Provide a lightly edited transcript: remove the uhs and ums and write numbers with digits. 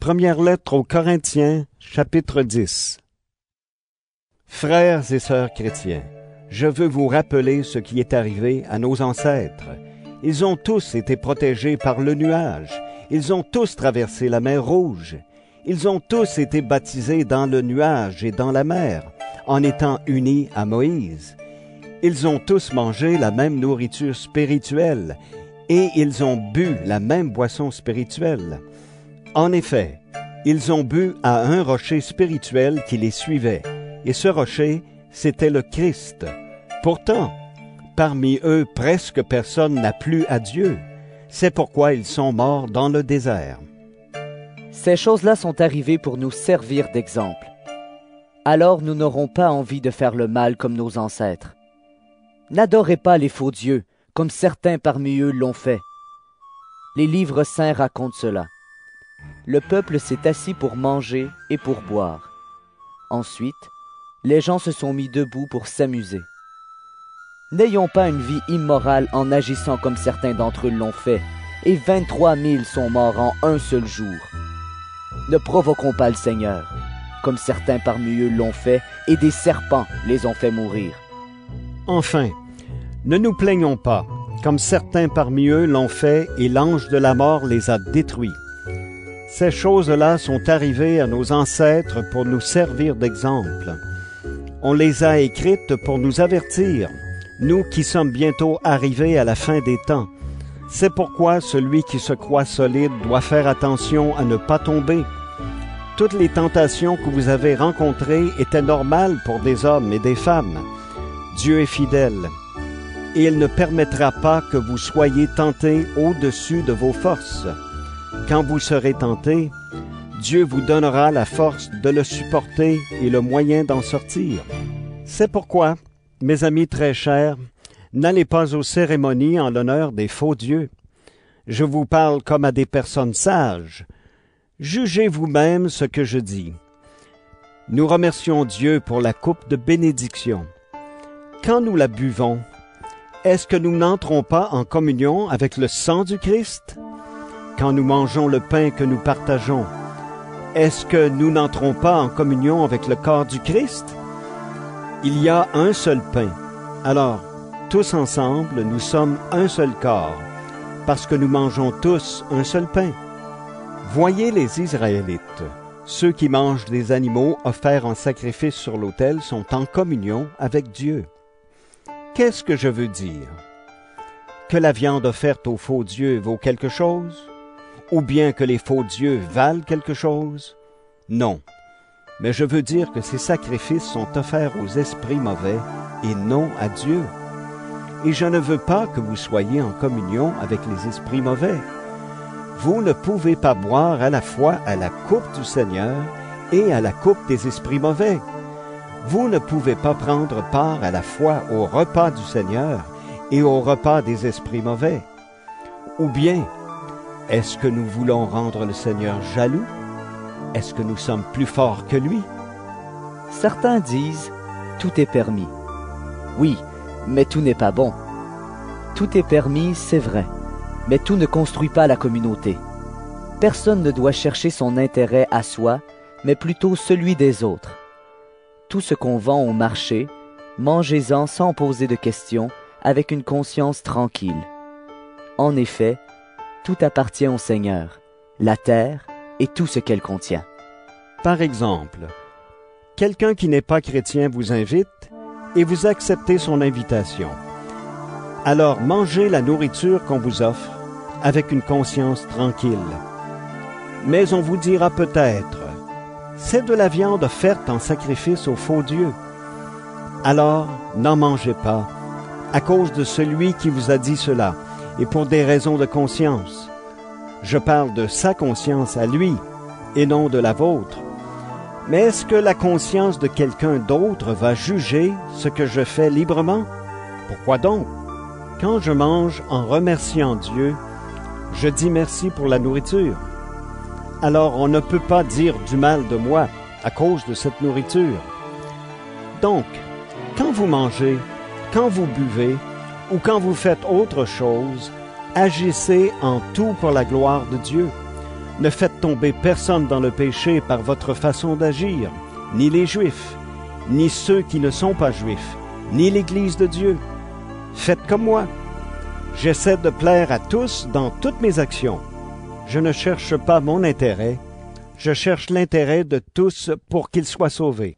Première lettre aux Corinthiens, chapitre 10. Frères et sœurs chrétiens, je veux vous rappeler ce qui est arrivé à nos ancêtres. Ils ont tous été protégés par le nuage. Ils ont tous traversé la mer Rouge. Ils ont tous été baptisés dans le nuage et dans la mer, en étant unis à Moïse. Ils ont tous mangé la même nourriture spirituelle et ils ont bu la même boisson spirituelle. En effet, ils ont bu à un rocher spirituel qui les suivait, et ce rocher, c'était le Christ. Pourtant, parmi eux, presque personne n'a plu à Dieu. C'est pourquoi ils sont morts dans le désert. Ces choses-là sont arrivées pour nous servir d'exemple. Alors nous n'aurons pas envie de faire le mal comme nos ancêtres. N'adorez pas les faux dieux, comme certains parmi eux l'ont fait. Les livres saints racontent cela. Le peuple s'est assis pour manger et pour boire. Ensuite, les gens se sont mis debout pour s'amuser. N'ayons pas une vie immorale en agissant comme certains d'entre eux l'ont fait, et 23 000 sont morts en un seul jour. Ne provoquons pas le Seigneur, comme certains parmi eux l'ont fait, et des serpents les ont fait mourir. Enfin, ne nous plaignons pas, comme certains parmi eux l'ont fait, et l'ange de la mort les a détruits. Ces choses-là sont arrivées à nos ancêtres pour nous servir d'exemple. On les a écrites pour nous avertir, nous qui sommes bientôt arrivés à la fin des temps. C'est pourquoi celui qui se croit solide doit faire attention à ne pas tomber. Toutes les tentations que vous avez rencontrées étaient normales pour des hommes et des femmes. Dieu est fidèle, et il ne permettra pas que vous soyez tentés au-dessus de vos forces. Quand vous serez tentés, Dieu vous donnera la force de le supporter et le moyen d'en sortir. C'est pourquoi, mes amis très chers, n'allez pas aux cérémonies en l'honneur des faux dieux. Je vous parle comme à des personnes sages. Jugez vous-même ce que je dis. Nous remercions Dieu pour la coupe de bénédiction. Quand nous la buvons, est-ce que nous n'entrons pas en communion avec le sang du Christ? Quand nous mangeons le pain que nous partageons, est-ce que nous n'entrons pas en communion avec le corps du Christ? Il y a un seul pain. Alors, tous ensemble, nous sommes un seul corps, parce que nous mangeons tous un seul pain. Voyez les Israélites. Ceux qui mangent des animaux offerts en sacrifice sur l'autel sont en communion avec Dieu. Qu'est-ce que je veux dire? Que la viande offerte aux faux dieux vaut quelque chose? Ou bien que les faux dieux valent quelque chose? Non. Mais je veux dire que ces sacrifices sont offerts aux esprits mauvais et non à Dieu. Et je ne veux pas que vous soyez en communion avec les esprits mauvais. Vous ne pouvez pas boire à la fois à la coupe du Seigneur et à la coupe des esprits mauvais. Vous ne pouvez pas prendre part à la fois au repas du Seigneur et au repas des esprits mauvais. Ou bien, est-ce que nous voulons rendre le Seigneur jaloux? Est-ce que nous sommes plus forts que lui? Certains disent, tout est permis. Oui, mais tout n'est pas bon. Tout est permis, c'est vrai, mais tout ne construit pas la communauté. Personne ne doit chercher son intérêt à soi, mais plutôt celui des autres. Tout ce qu'on vend au marché, mangez-en sans poser de questions, avec une conscience tranquille. En effet, tout appartient au Seigneur, la terre et tout ce qu'elle contient. Par exemple, quelqu'un qui n'est pas chrétien vous invite et vous acceptez son invitation. Alors mangez la nourriture qu'on vous offre avec une conscience tranquille. Mais on vous dira peut-être, c'est de la viande offerte en sacrifice aux faux dieux. Alors n'en mangez pas, à cause de celui qui vous a dit cela, et pour des raisons de conscience. Je parle de sa conscience à lui, et non de la vôtre. Mais est-ce que la conscience de quelqu'un d'autre va juger ce que je fais librement? Pourquoi donc? Quand je mange en remerciant Dieu, je dis merci pour la nourriture. Alors on ne peut pas dire du mal de moi à cause de cette nourriture. Donc, quand vous mangez, quand vous buvez, ou quand vous faites autre chose, agissez en tout pour la gloire de Dieu. Ne faites tomber personne dans le péché par votre façon d'agir, ni les Juifs, ni ceux qui ne sont pas Juifs, ni l'Église de Dieu. Faites comme moi. J'essaie de plaire à tous dans toutes mes actions. Je ne cherche pas mon intérêt, je cherche l'intérêt de tous pour qu'ils soient sauvés.